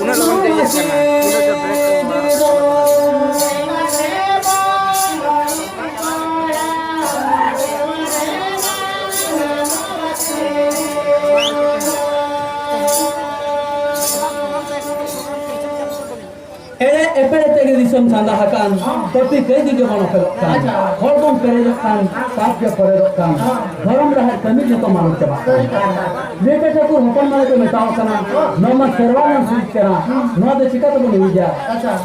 Una lo vende ya sana. Una se Epere disam sanda hakan, tapi kaya juga mana perokan, hormon perokan, sapnya perokan, haram rahat kami juga malu coba. Mereka cakur hukum mana tu metau sana, nama serwanan sulit kena, nama tu cika tu pun hija,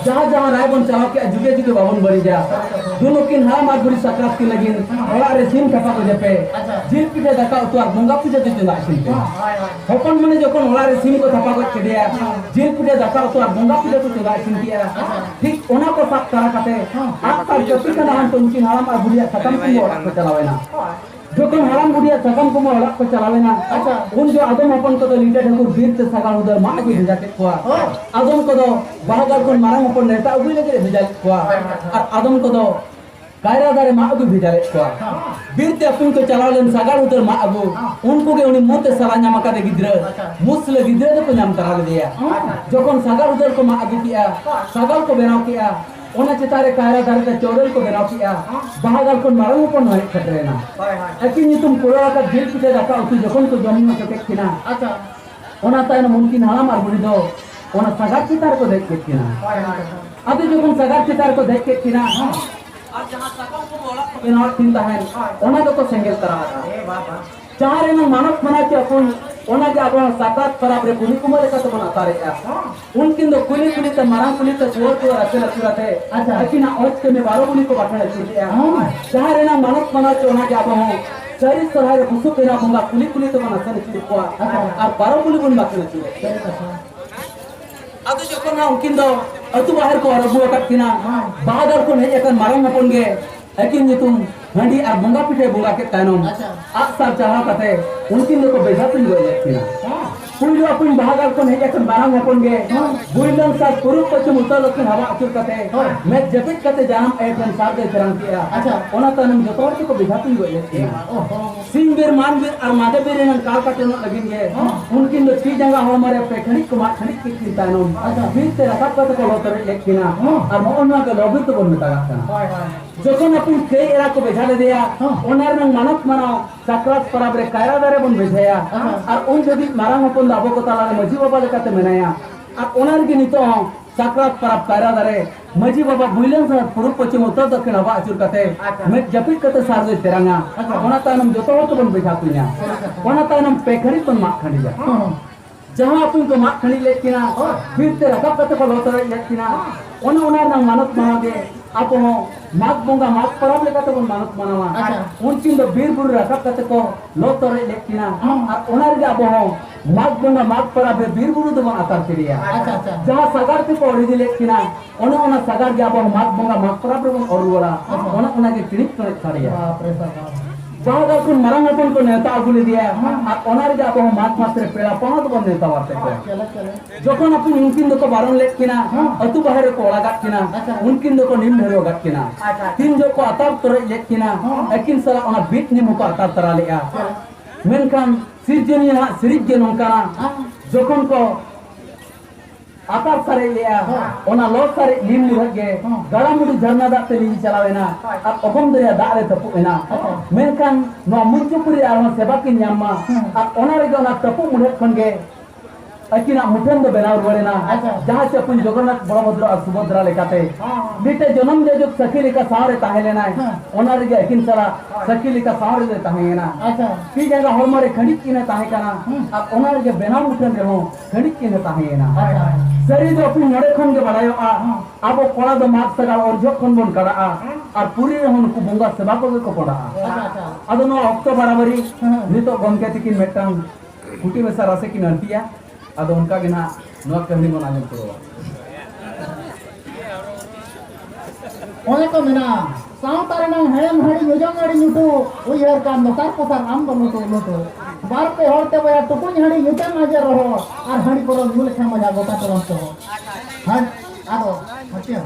jahat raibon cawak ke juga babon berija, dulu kin haram aguri sakrat kin lagi, orang resim kapa tu jepe, jil pita daka utuar bunga pita tu tidak simpe, hukum mana jokon orang resim ko thapa ko kedia, jil pita daka utuar bunga pita tu tidak simpe. ठीक ओना को साथ करा करते आप पर जो भी करना हम तो उनकी हराम और बुढ़िया सकम को मोड़क को चलावे ना जो कि हराम बुढ़िया सकम को मोड़क को चलावे ना अच्छा उन जो आदम अपन को तो लीडर है को वीर से सगाल उधर मार के भेजा के हुआ आदम को तो बाहर को मारा अपन नेता उभी लगे भेजा हुआ और आदम को तो कायरा दारे माँ अबू भेजा हुआ वीर से अपन को चलावे न सगाल उधर माँ अबू उनको के उन्हें मुँह से सलाह न्यामा का दे गिद्र मुस्लिम गिद्र तो न्याम करा दिया जो कौन सगाल उधर को माँ अबू किया सगाल को बनाओ किया ओना चितारे कायरा दारे का चौड़ल को बनाओ किया बाहर को मारू को नहीं खतरे ना अकिन ये तुम पुरा का दिल पिटे रखा उसी जो कौन को जमीन में कटे किना अच्छा ओना ताई ना मुमकिन हाला मार बुरी दो ओना सगाल चितार को देख के किना अभी जो कौन सगाल चितार को देख के किना और जहाँ सगाल को बोला को बनाओ चिंता है ओना तो सेंगल करा जहाँ रे ना मानव मना के अपन ओना के अपन सातात पराबरे पुनी कुमार का तो बनाता रे उनकिन दो कुली तो मारा कुली तो चोर को रचे रचुरते अच्छा लेकिन आज के में 12 कुली को बाटने चुके जहाँ रे ना मानव मना के ओना के अपन चारी सराय बुसु पेना होगा कुली तो बना सने चुके और 12 कुली को बाटने चुके अब जो कोना उनकिन दो अतु बाहर को अरबु कटकिना बादर को नहीं एकन मारंग अपन गे लेकिन ये तुम हंडी और बुंगा पिटे बुंगा के तानों आप सब चाहा कते उनकी लोग को बेजा तुम गोय लेकिन पुइलो अपन बाहर को नहीं एकन मारंग अपन गे बुइलन सा पुरु पचम उतर लोग हवा अचुर कते मैं जपित कते जानम एकन साथ दे चरन किया अच्छा ओना तनम जतोर को बेजा तुम गोय लेकिन सिंह बीर मान बीर और माधव बीर ने काल काटे न लगेंगे उनकी लोग की जगह हमारे पेखड़ी को खनिक की तानों अच्छा फिर तेरा सब कते को होतर लेकिन और मोना के लोभी तो बन में तागा जखन अपन के एरा को बेजा ले दिया ओनार नंग मानक मनाओ सकरात पराबरे कायरा दारे बन बेजाया और उन जदी मारांग अपन लाभो को ताला मजी बाबा लेकाते मनाया और ओनार के नितो सकरात पराब कायरा दारे मजी बाबा बुइलन सा पुरु पश्चिम उत्तर दक्षिण हवा अचुर कते मैं जपित कते सारदे तेरंगा ओना तानम जतो तो बन बेजा तु냐 ओना तानम पेखड़ी तो माख खंडी जा जहां अपन को माख खंडी लेकिना फिर ते रकब कते को लोतर लेकिना ओना ओनार नंग मानक मनागे आप हो माघ बोंगा माघ परब लेकाते बन मानक मनावा उनकिन दो बीर बुरु रकब कते को लोतर लेकिना और ओनार गे आप हो माघ बोंगा माघ परब बीर बुरु दो बन आतार केरिया अच्छा अच्छा जहां सगार के पौड़ी दि लेकिना ओना सगार गे आप हो माघ बोंगा माघ परब बन औरवला ओना के क्लिक करे छाड़िया बाप रे बाप जहां को मरंग अपन को नेता अगुले दिया और ओनार गे आप हो माघ मास रे पेड़ा पणत बन नेता वाते को जखन अपन उनकिन दो को बारन लेकिना अतु बाहर को ओला किना उनकिन दो को निम ढेरो किना तीन जो को अतार तोरे लेकिना एकिन सला ओना बीट निम को अतार तरा लेया मेनखान सिरजनिया सिरिज नोंकाना जखन को आकार सारे लिया ओना लोट सारे लीम लिहगे गड़ामुडी झरना दा ते लिही चलावेना और अगम दरिया दा रे तपुएना मेनखान नो मुंचुपुरी आर सेवा की न्यामा और ओना रे ओना तपु मुढे खनगे अकिना मुठन दो बनाव रुवारेना जहां से अपन जगन्नाथ बलभद्र और सुभद्रा लेकाते बीते जन्म जे जो सखीली का सारे ताहेलेना ओना रे अकिन सला सखीली का सारे दे ताहेना अच्छा की जगह हमारे खंडित किने ताहे काना और ओना रे बनाव मुठन रे हो खंडित किने ताहेना सरी दो अपन नडे खन के बड़ायो आबो कोला दो माग सगा और जो खन बन करा और पूरी हन को बंगा सेवा को पड़ा अच्छा अदो नो अक्टोबर बराबरी नितो गमके तिकिन मेटन कुटी में सारा से की नंतिया अदो उनका गिना नोक कहनी बना ले करो ओने को मेना सावतारे ना हेम हड़ी योजन हड़ी नुटो ओ यार काम नतार पसार आम बनो तो बार पे होते बया टुकुन हड़ी युटे मजा रहो और हड़ी पर नुल खे मजा गोता करन तो हां आदो हटिया